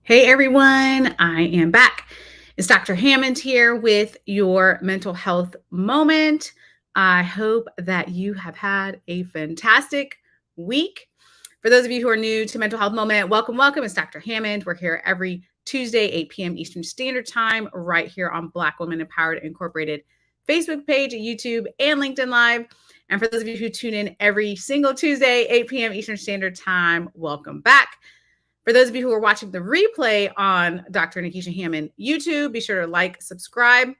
Hey everyone, I am back. It's Dr. Hammond here with your mental health moment. I hope that you have had a fantastic week. For those of you who are new to Mental Health Moment, welcome, welcome. It's Dr. Hammond. We're here every Tuesday, 8 p.m. Eastern Standard Time, right here on Black Women Empowered Incorporated Facebook page, YouTube, and LinkedIn Live. And for those of you who tune in every single Tuesday, 8 p.m. Eastern Standard Time, welcome back. For those of you who are watching the replay on Dr. Nikisha Hammond YouTube, be sure to like, subscribe.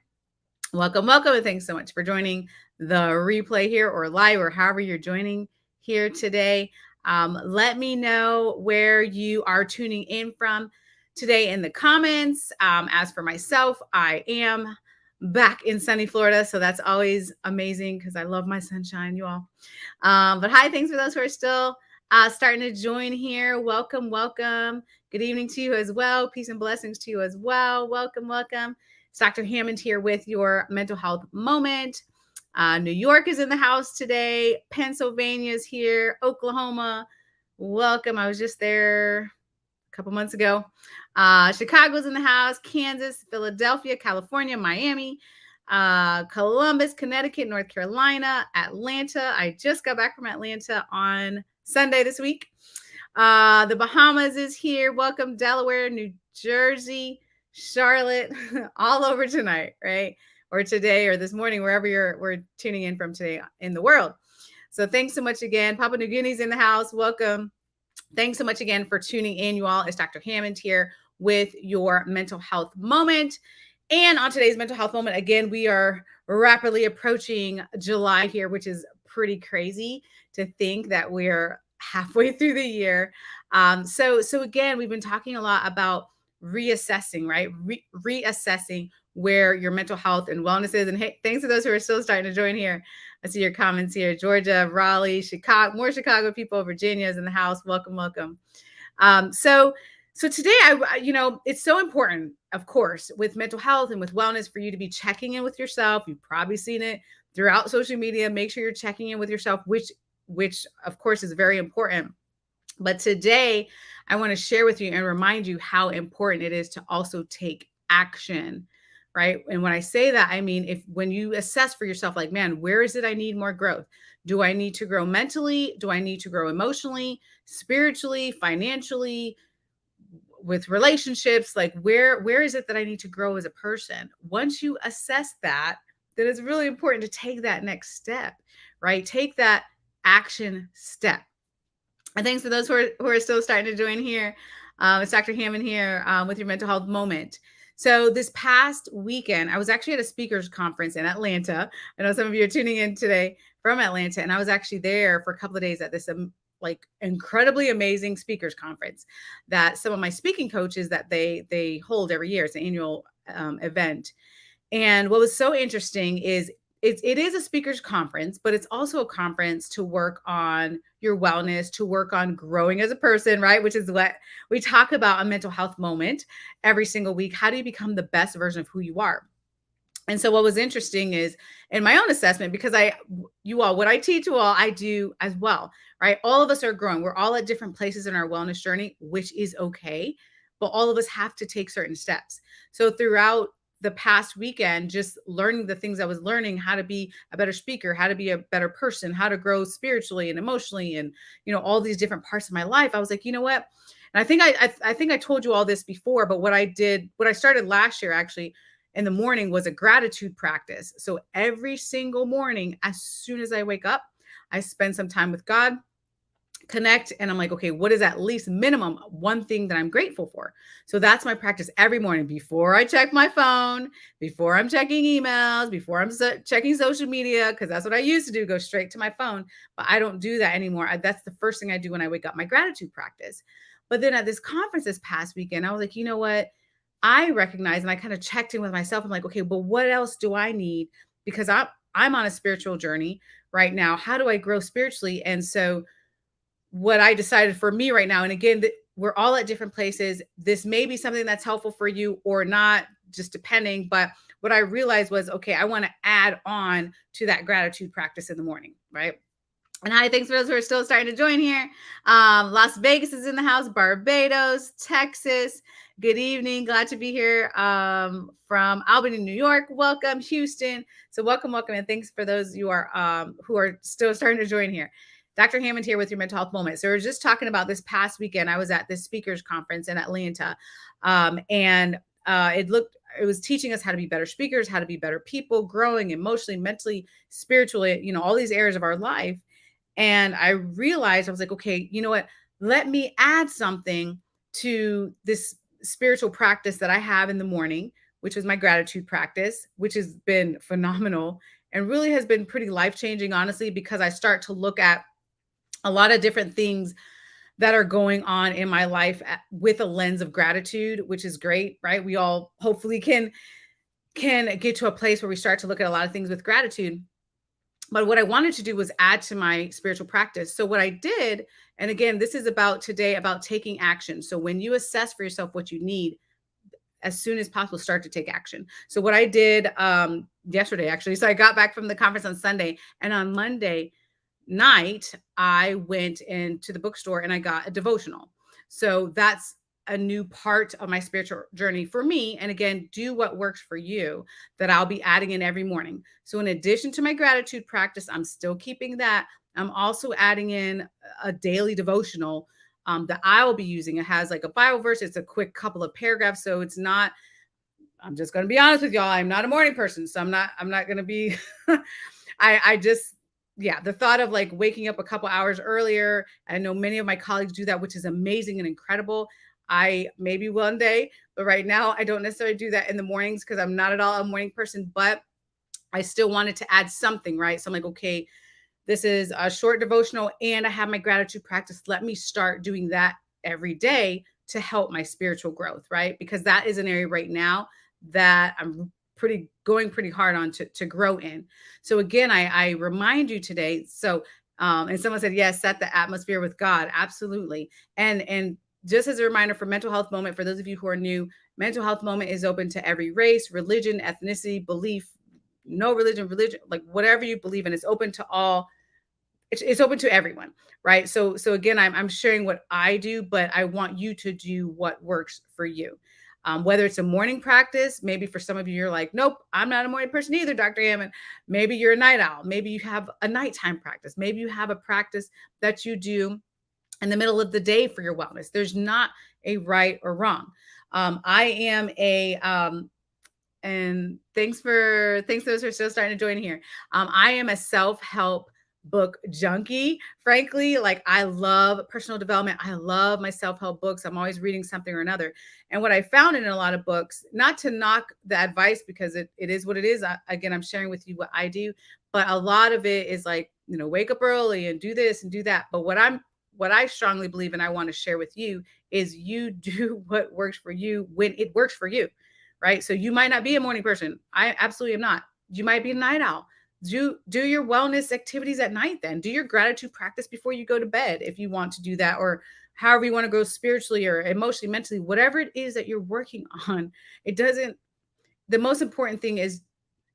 Welcome, welcome, and thanks so much for joining the replay here or live or however you're joining here today. Let me know where you are tuning in from today in the comments. As for myself, I am back in sunny Florida, so that's always amazing because I love my sunshine, you all. But hi, thanks for those who are still starting to join here. Welcome, welcome. Good evening to you as well. Peace and blessings to you as well. Welcome, welcome. It's Dr. Hammond here with your mental health moment. New York is in the house today. Pennsylvania is here. Oklahoma, welcome. I was just there a couple months ago. Chicago's in the house. Kansas, Philadelphia, California, Miami, Columbus, Connecticut, North Carolina, Atlanta. I just got back from Atlanta on Sunday this week. The Bahamas is here. Welcome, Delaware, New Jersey, Charlotte, all over tonight, right? Or today or this morning, wherever we're tuning in from today in the world. So thanks so much again. Papua New Guinea's in the house. Welcome. Thanks so much again for tuning in, you all. It's Dr. Hammond here with your mental health moment. And on today's mental health moment, again, we are rapidly approaching July here, which is pretty crazy to think that we're halfway through the year. So again, we've been talking a lot about reassessing, right? Reassessing where your mental health and wellness is. And hey, thanks to those who are still starting to join here. I see your comments here. Georgia, Raleigh, Chicago, more Chicago people. Virginia is in the house. Welcome, welcome. So today, it's so important, of course, with mental health and with wellness for you to be checking in with yourself. You've probably seen it throughout social media. Make sure you're checking in with yourself, which of course is very important. But today, I want to share with you and remind you how important it is to also take action, right? And when I say that, I mean, when you assess for yourself, like, man, where is it I need more growth? Do I need to grow mentally? Do I need to grow emotionally, spiritually, financially, with relationships? Like, where is it that I need to grow as a person? Once you assess that, then it's really important to take that next step, right? Take that action step. And thanks to those who are still starting to join here. It's Dr. Hammond here with your mental health moment. So this past weekend, I was actually at a speakers conference in Atlanta. I know some of you are tuning in today from Atlanta, and I was actually there for a couple of days at this incredibly amazing speakers conference that some of my speaking coaches that they hold every year. It's an annual event. And what was so interesting is it is a speakers conference, but it's also a conference to work on your wellness, to work on growing as a person, right? Which is what we talk about on Mental Health Moment every single week. How do you become the best version of who you are? And so what was interesting is in my own assessment, because what I teach you all, I do as well, right? All of us are growing. We're all at different places in our wellness journey, which is okay. But all of us have to take certain steps. So throughout the past weekend, just learning the things I was learning, how to be a better speaker, how to be a better person, how to grow spiritually and emotionally, and all these different parts of my life. I was like, you know what? And I think I told you all this before, but what I started last year actually in the morning was a gratitude practice. So every single morning, as soon as I wake up, I spend some time with God, connect, and I'm like, okay, what is at least minimum one thing that I'm grateful for? So that's my practice every morning before I check my phone, before I'm checking emails, before I'm checking social media, because that's what I used to do, go straight to my phone. But I don't do that anymore. That's the first thing I do when I wake up, my gratitude practice. But then at this conference this past weekend, I was like, you know what? I recognize, and I kind of checked in with myself. I'm like, okay, but what else do I need? Because I'm on a spiritual journey right now. How do I grow spiritually? And so what I decided for me right now, and again, we're all at different places. This may be something that's helpful for you or not, just depending. But what I realized was, okay, I want to add on to that gratitude practice in the morning, right? And hi, thanks for those who are still starting to join here. Las Vegas is in the house, Barbados, Texas. Good evening. Glad to be here from Albany, New York. Welcome, Houston. So welcome, welcome, and thanks for those who are still starting to join here. Dr. Hammond here with your mental health moment. So we're just talking about this past weekend. I was at this speakers conference in Atlanta, and it was teaching us how to be better speakers, how to be better people, growing emotionally, mentally, spiritually, all these areas of our life. And I realized, I was like, okay, you know what? Let me add something to this spiritual practice that I have in the morning, which is my gratitude practice, which has been phenomenal and really has been pretty life changing, honestly, because I start to look at a lot of different things that are going on in my life with a lens of gratitude, which is great, right? We all hopefully can get to a place where we start to look at a lot of things with gratitude. But what I wanted to do was add to my spiritual practice. So what I did, and again, this is about today about taking action. So when you assess for yourself what you need, as soon as possible, start to take action. So what I did yesterday, actually, so I got back from the conference on Sunday, and on Monday night, I went into the bookstore and I got a devotional. So that's a new part of my spiritual journey for me. And again, do what works for you, that I'll be adding in every morning. So in addition to my gratitude practice, I'm still keeping that. I'm also adding in a daily devotional that I will be using. It has like a Bible verse. It's a quick couple of paragraphs. So it's not, I'm just going to be honest with y'all. I'm not a morning person. So I'm not going to be, I just, yeah, the thought of like waking up a couple hours earlier. I know many of my colleagues do that, which is amazing and incredible. I maybe one day, but right now I don't necessarily do that in the mornings because I'm not at all a morning person, but I still wanted to add something, right? So I'm like, okay, this is a short devotional and I have my gratitude practice. Let me start doing that every day to help my spiritual growth, right? Because that is an area right now that I'm pretty hard on to grow in. So again, I remind you today. So and someone said, yes, set the atmosphere with God. Absolutely. And just as a reminder for mental health moment, for those of you who are new, mental health moment is open to every race, religion, ethnicity, belief, no religion, like whatever you believe in, it's open to all. It's open to everyone, right? So again, I'm sharing what I do, but I want you to do what works for you. Whether it's a morning practice, maybe for some of you, you're like, nope, I'm not a morning person either, Dr. Hammond. Maybe you're a night owl. Maybe you have a nighttime practice. Maybe you have a practice that you do in the middle of the day for your wellness. There's not a right or wrong. I am a and thanks those who are still starting to join here. I am a self-help book junkie. Frankly, like I love personal development. I love my self-help books. I'm always reading something or another. And what I found in a lot of books, not to knock the advice because it is what it is. Again, I'm sharing with you what I do, but a lot of it is like, wake up early and do this and do that. But what I strongly believe and I want to share with you is you do what works for you when it works for you, right? So you might not be a morning person. I absolutely am not. You might be a night owl. Do your wellness activities at night then. Do your gratitude practice before you go to bed if you want to do that, or however you want to grow spiritually or emotionally, mentally, whatever it is that you're working on. It doesn't, the most important thing is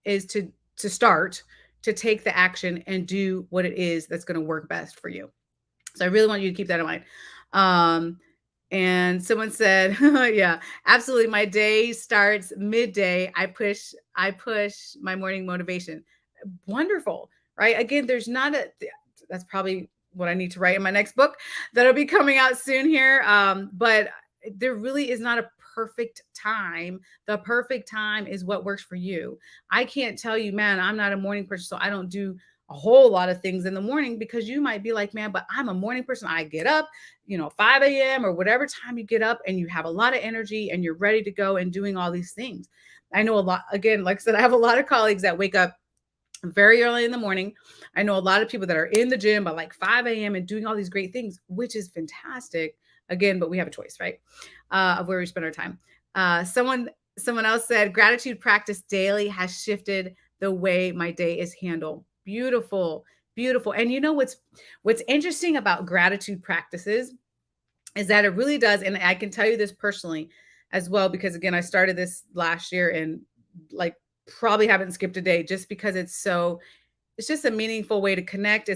to start, to take the action and do what it is that's going to work best for you. So I really want you to keep that in mind. And someone said, yeah, absolutely. My day starts midday. I push my morning motivation. Wonderful, right? Again, that's probably what I need to write in my next book that'll be coming out soon here. But there really is not a perfect time. The perfect time is what works for you. I can't tell you, man, I'm not a morning person, so I don't do a whole lot of things in the morning, because you might be like, man, but I'm a morning person. I get up, 5 a.m. or whatever time you get up, and you have a lot of energy and you're ready to go and doing all these things. I know a lot, again, like I said, I have a lot of colleagues that wake up very early in the morning. I know a lot of people that are in the gym by like 5 a.m. and doing all these great things, which is fantastic. Again, but we have a choice, right? Of where we spend our time. Someone else said, gratitude practice daily has shifted the way my day is handled. Beautiful, beautiful. And what's interesting about gratitude practices is that it really does. And I can tell you this personally as well, because again, I started this last year and like probably haven't skipped a day, just because it's just a meaningful way to connect.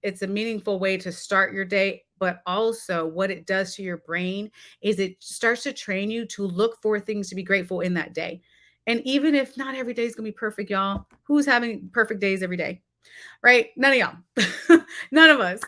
it's a meaningful way to start your day, but also what it does to your brain is it starts to train you to look for things to be grateful in that day. And even if not every day is going to be perfect, y'all, who's having perfect days every day? Right? None of y'all. None of us.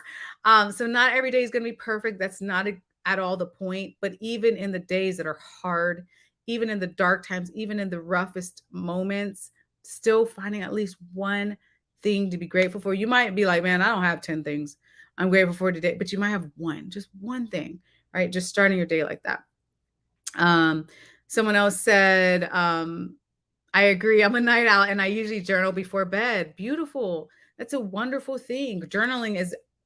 So not every day is going to be perfect. That's not at all the point. But even in the days that are hard, even in the dark times, even in the roughest moments, still finding at least one thing to be grateful for. You might be like, man, I don't have 10 things I'm grateful for today, but you might have one, just one thing, right? Just starting your day like that. Um, Someone else said, I agree. I'm a night owl and I usually journal before bed. Beautiful. That's a wonderful thing. Journaling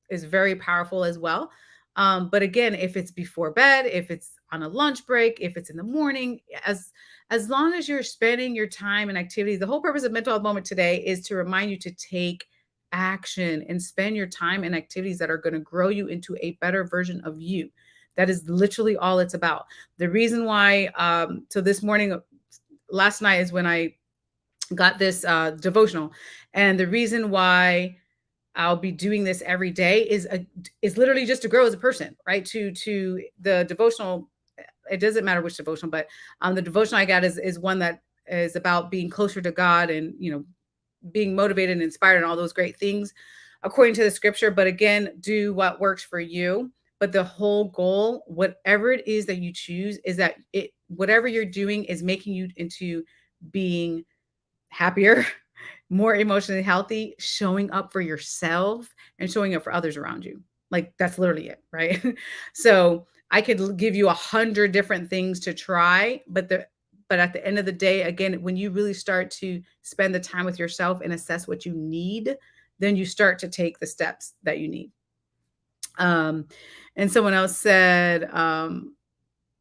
is very powerful as well. But again, if it's before bed, if it's on a lunch break, if it's in the morning, as long as you're spending your time and activities, the whole purpose of mental health moment today is to remind you to take action and spend your time in activities that are going to grow you into a better version of you. That is literally all it's about. The reason why, so this morning, last night is when I got this devotional, and the reason why I'll be doing this every day is literally just to grow as a person, right? To the devotional, it doesn't matter which devotional, but the devotional I got is one that is about being closer to God and being motivated and inspired and all those great things according to the scripture. But again, do what works for you. But the whole goal, whatever it is that you choose, is that whatever you're doing is making you into being happier, more emotionally healthy, showing up for yourself and showing up for others around you. Like that's literally it, right? So I could give you 100 different things to try, but at the end of the day, again, when you really start to spend the time with yourself and assess what you need, then you start to take the steps that you need. And someone else said,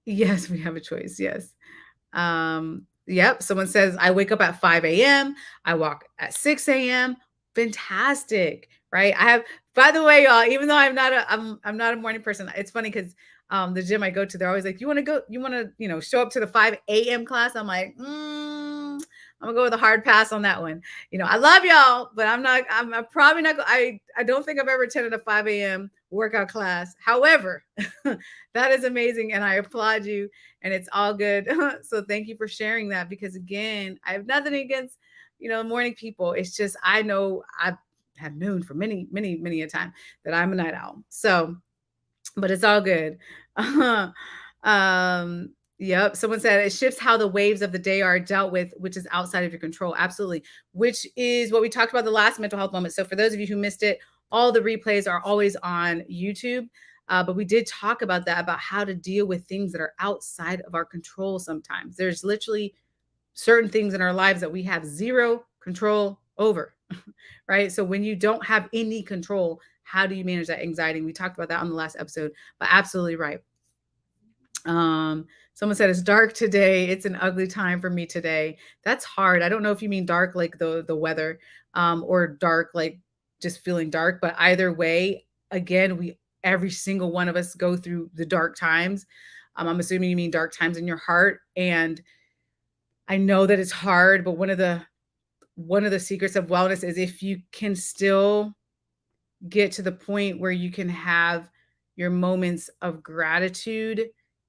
yes, we have a choice. Yes. Yep. Someone says, I wake up at 5 a.m. I walk at 6 a.m. Fantastic. Right. I have, by the way, y'all, even though I'm not a morning person, it's funny because the gym I go to, they're always like, you want to show up to the 5 a.m. class? I'm like, I'm gonna go with a hard pass on that one. I love y'all, but I'm probably not, I don't think I've ever attended a 5 a.m. workout class. However, that is amazing. And I applaud you and it's all good. So thank you for sharing that, because again, I have nothing against, morning people. It's just, I know I have known for many, many, many a time that I'm a night owl. So, but it's all good. Yep. Someone said it shifts how the waves of the day are dealt with, which is outside of your control. Absolutely. Which is what we talked about the last mental health moment. So for those of you who missed it, all the replays are always on YouTube. But we did talk about that, about how to deal with things that are outside of our control. Sometimes there's literally certain things in our lives that we have zero control over, right? So when you don't have any control, how do you manage that anxiety? We talked about that on the last episode, but absolutely right. Someone said it's dark today. It's an ugly time for me today. That's hard. I don't know if you mean dark like the weather, or dark like just feeling dark, but either way, again, every single one of us go through the dark times. I'm assuming you mean dark times in your heart, and I know that it's hard, but one of the secrets of wellness is if you can still get to the point where you can have your moments of gratitude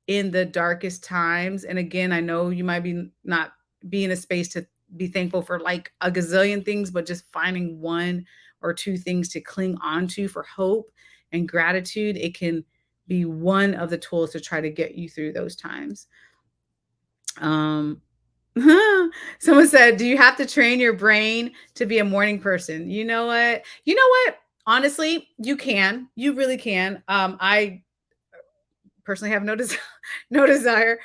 in the darkest times. And again, I know you might be not be in a space to be thankful for like a gazillion things, but just finding one or two things to cling on to for hope and gratitude, it can be one of the tools to try to get you through those times. Someone said, do you have to train your brain to be a morning person? You know what? Honestly, you can. You really can. I personally have no desire.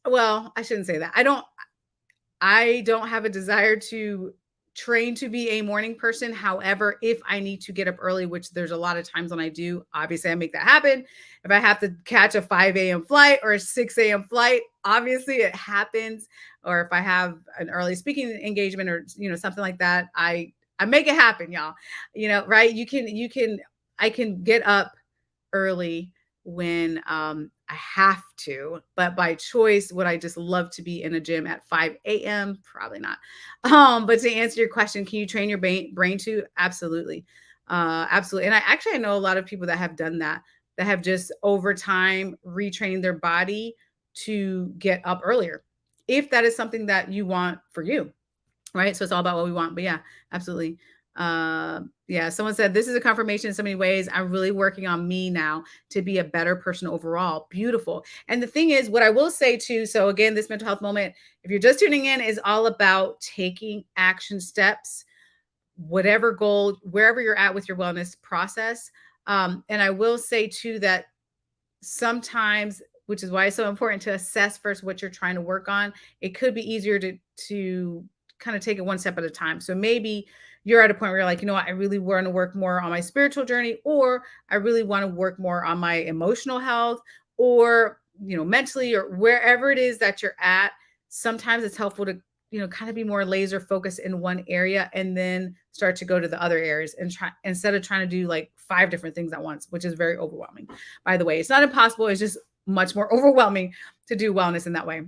Well, I shouldn't say that. I don't have a desire to train to be a morning person. However, if I need to get up early, which there's a lot of times when I do, obviously I make that happen. If I have to catch a 5 a.m. flight or a 6 a.m. flight, obviously it happens. Or if I have an early speaking engagement or, something like that, I make it happen, y'all. Right? I can get up early when I have to, but by choice, would I just love to be in a gym at 5 a.m.? Probably not. But to answer your question, can you train your brain to? Absolutely. Absolutely. And I know a lot of people that have done that, that have just over time retrained their body to get up earlier, if that is something that you want for you. Right? So it's all about what we want. But yeah, absolutely. Yeah, someone said this is a confirmation in so many ways. I'm really working on me now to be a better person overall. Beautiful. And the thing is, what I will say too, so again, this mental health moment, if you're just tuning in, is all about taking action steps, whatever goal, wherever you're at with your wellness process. And I will say too that sometimes, which is why it's so important to assess first what you're trying to work on. It could be easier to kind of take it one step at a time. So maybe you're at a point where you're like, you know what, I really want to work more on my spiritual journey, or I really want to work more on my emotional health, or mentally, or wherever it is that you're at. Sometimes it's helpful to kind of be more laser focused in one area and then start to go to the other areas and try, instead of trying to do like 5 different things at once, which is very overwhelming. By the way, it's not impossible. It's just much more overwhelming to do wellness in that way.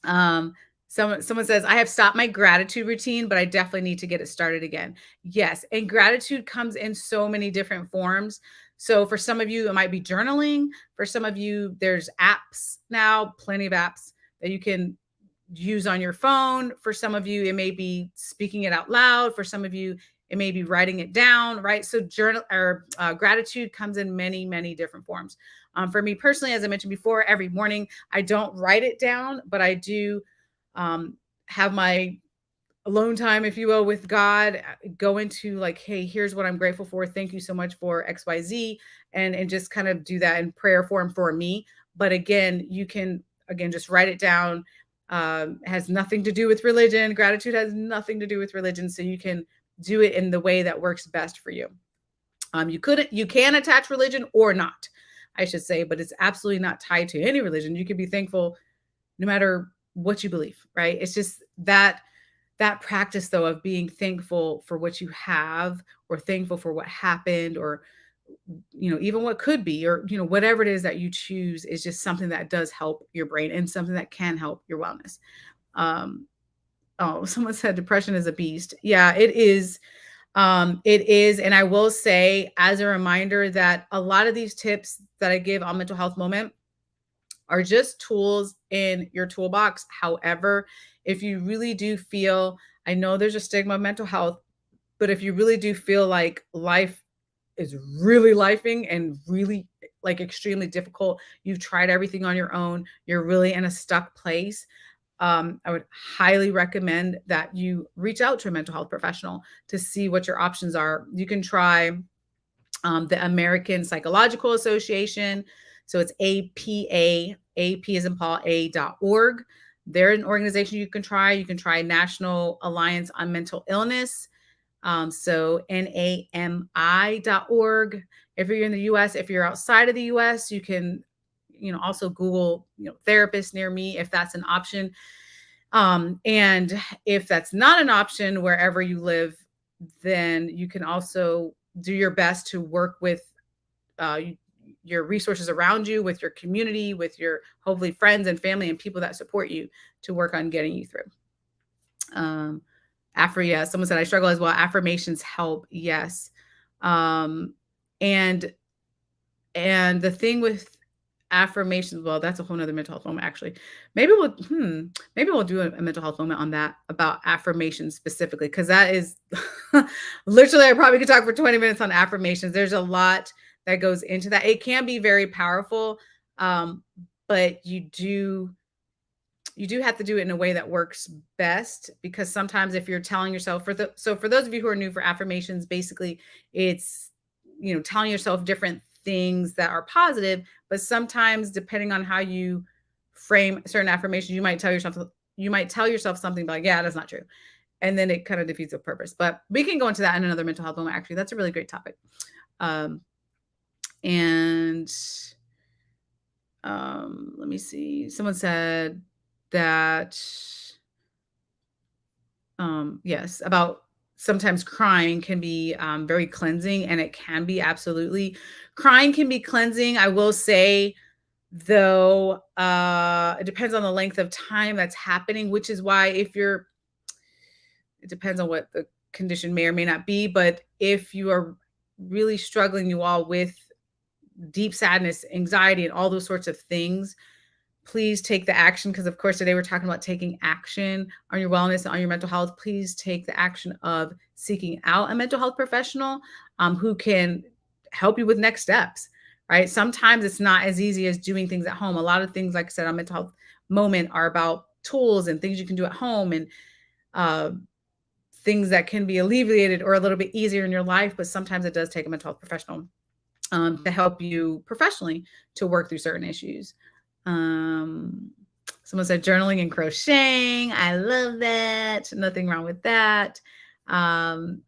Um, someone says, I have stopped my gratitude routine, but I definitely need to get it started again. Yes. And gratitude comes in so many different forms. So for some of you, it might be journaling. For some of you, there's apps now, plenty of apps that you can use on your phone. For some of you, it may be speaking it out loud. For some of you, it may be writing it down, right? So journal or gratitude comes in many, many different forms. For me personally, as I mentioned before, every morning I don't write it down, but I do have my alone time, if you will, with God, go into like, hey, here's what I'm grateful for. Thank you so much for XYZ. And just kind of do that in prayer form for me. But again, you can, again, just write it down. Has nothing to do with religion. Gratitude has nothing to do with religion. So you can do it in the way that works best for you. You can attach religion or not, I should say, but it's absolutely not tied to any religion. You can be thankful no matter what you believe, right? It's just that practice though of being thankful for what you have, or thankful for what happened, or even what could be, or whatever it is that you choose, is just something that does help your brain and something that can help your wellness. Oh, someone said depression is a beast. Yeah, it is. It is. And I will say, as a reminder, that a lot of these tips that I give on mental health moment are just tools in your toolbox. However, if you really do feel, I know there's a stigma of mental health, but if you really do feel like life is really lifing and really like extremely difficult, you've tried everything on your own, you're really in a stuck place, I would highly recommend that you reach out to a mental health professional to see what your options are. You can try the American Psychological Association. So it's APA, AP as in Paul, A.org. They're an organization you can try. You can try National Alliance on Mental Illness. So NAMI.org. If you're in the US, if you're outside of the US, you can, also Google, therapists near me, if that's an option. And if that's not an option wherever you live, then you can also do your best to work with your resources around you, with your community, with your hopefully friends and family and people that support you, to work on getting you through. Yeah, someone said I struggle as well. Affirmations help. Yes. And the thing with affirmations, well, that's a whole nother mental health moment, actually. Maybe we'll do a mental health moment on that, about affirmations specifically, because that is literally, I probably could talk for 20 minutes on affirmations. There's a lot that goes into that. It can be very powerful, but you do have to do it in a way that works best, because sometimes if you're telling yourself, for those of you who are new, for affirmations, basically it's telling yourself different things that are positive, but sometimes depending on how you frame certain affirmations, you might tell yourself something like, yeah, that's not true, and then it kind of defeats the purpose. But we can go into that in another mental health moment. Actually, that's a really great topic. And let me see, someone said that yes, about sometimes crying can be very cleansing, and it can be, absolutely, crying can be cleansing. I will say though, it depends on the length of time that's happening, which is why it depends on what the condition may or may not be, but if you are really struggling, you all, with deep sadness, anxiety, and all those sorts of things, please take the action. Because, of course, today we're talking about taking action on your wellness and on your mental health. Please take the action of seeking out a mental health professional who can help you with next steps, right? Sometimes it's not as easy as doing things at home. A lot of things, like I said, on Mental Health Moment are about tools and things you can do at home, and uh, things that can be alleviated or a little bit easier in your life. But sometimes it does take a mental health professional to help you professionally to work through certain issues. Um, Someone said journaling and crocheting. I love that. Nothing wrong with that. Um,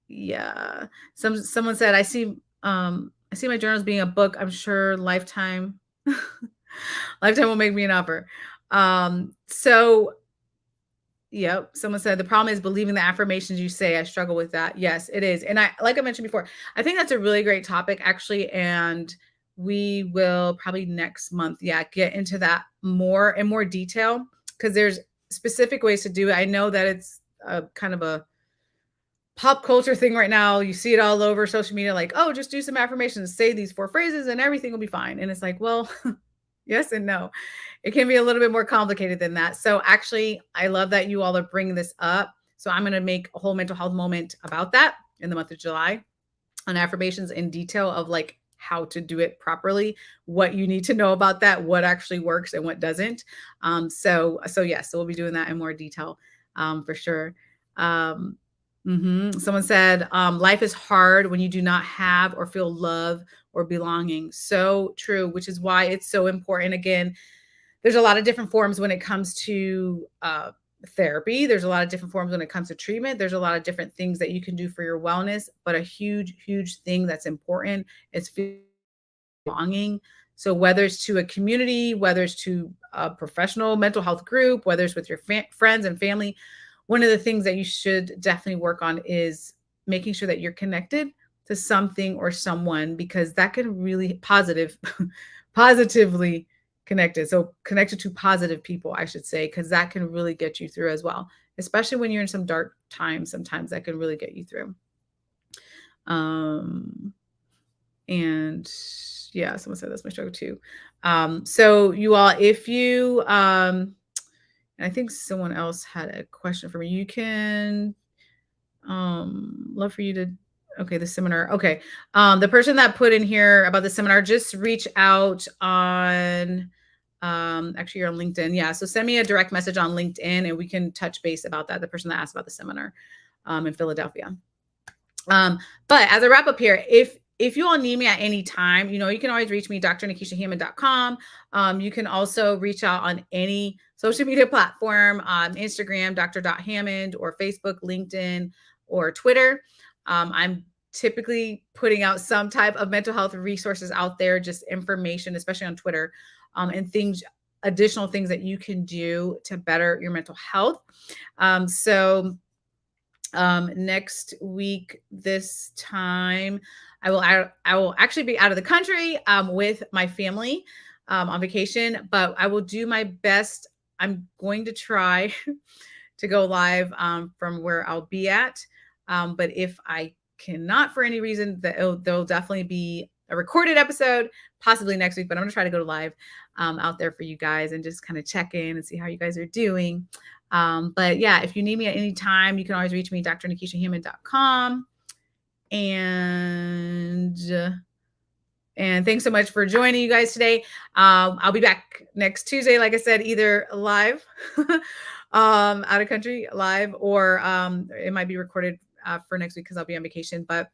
yeah. Someone said I see my journals being a book. I'm sure Lifetime Lifetime will make me an offer. So yep. Someone said the problem is believing the affirmations you say. I struggle with that. Yes, it is. And like I mentioned before, I think that's a really great topic, actually. And we will probably next month, yeah, get into that more in more detail, because there's specific ways to do it. I know that it's a kind of a pop culture thing right now. You see it all over social media, like, oh, just do some affirmations, say these 4 phrases, and everything will be fine. And it's like, well, yes and no. It can be a little bit more complicated than that. So actually, I love that you all are bringing this up. So I'm going to make a whole mental health moment about that in the month of July, on affirmations in detail, of like how to do it properly, what you need to know about that, what actually works and what doesn't. So yes, so we'll be doing that in more detail, for sure. Someone said, life is hard when you do not have or feel love or belonging. So true, which is why it's so important. Again, there's a lot of different forms when it comes to therapy. There's a lot of different forms when it comes to treatment. There's a lot of different things that you can do for your wellness, but a huge, huge thing that's important is belonging. So whether it's to a community, whether it's to a professional mental health group, whether it's with your friends and family, one of the things that you should definitely work on is making sure that you're connected to something or someone, because that can really positively connected. So connected to positive people, I should say, because that can really get you through as well, especially when you're in some dark times. Sometimes that can really get you through. And yeah, someone said that's my struggle too. So you all, if you, and I think someone else had a question for me. You can, love for you to, okay, the seminar. Okay. The person that put in here about the seminar, just reach out on, actually you're on LinkedIn. Yeah. So send me a direct message on LinkedIn and we can touch base about that. The person that asked about the seminar, in Philadelphia. But as a wrap up here, if you all need me at any time, you can always reach me, drnikishahammond.com. You can also reach out on any social media platform, Instagram, dr.hammond, or Facebook, LinkedIn, or Twitter. I'm typically putting out some type of mental health resources out there, just information, especially on Twitter, and additional things that you can do to better your mental health. Next week, this time, I will actually be out of the country with my family on vacation, but I will do my best. I'm going to try to go live from where I'll be at. But if I cannot for any reason, there'll definitely be a recorded episode, possibly next week, but I'm going to try to go live out there for you guys and just kind of check in and see how you guys are doing. But yeah, if you need me at any time, you can always reach me, drnikishahammond.com. And thanks so much for joining you guys today. I'll be back next Tuesday, like I said, either live, out of country live, or it might be recorded for next week because I'll be on vacation. But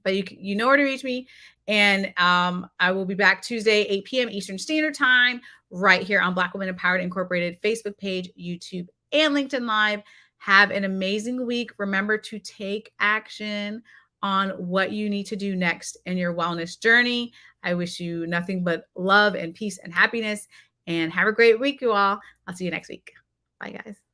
you know where to reach me. And I will be back Tuesday, 8 p.m. Eastern Standard Time, right here on Black Women Empowered Incorporated Facebook page, YouTube, and LinkedIn Live. Have an amazing week. Remember to take action on what you need to do next in your wellness journey. I wish you nothing but love and peace and happiness. And have a great week, you all. I'll see you next week. Bye, guys.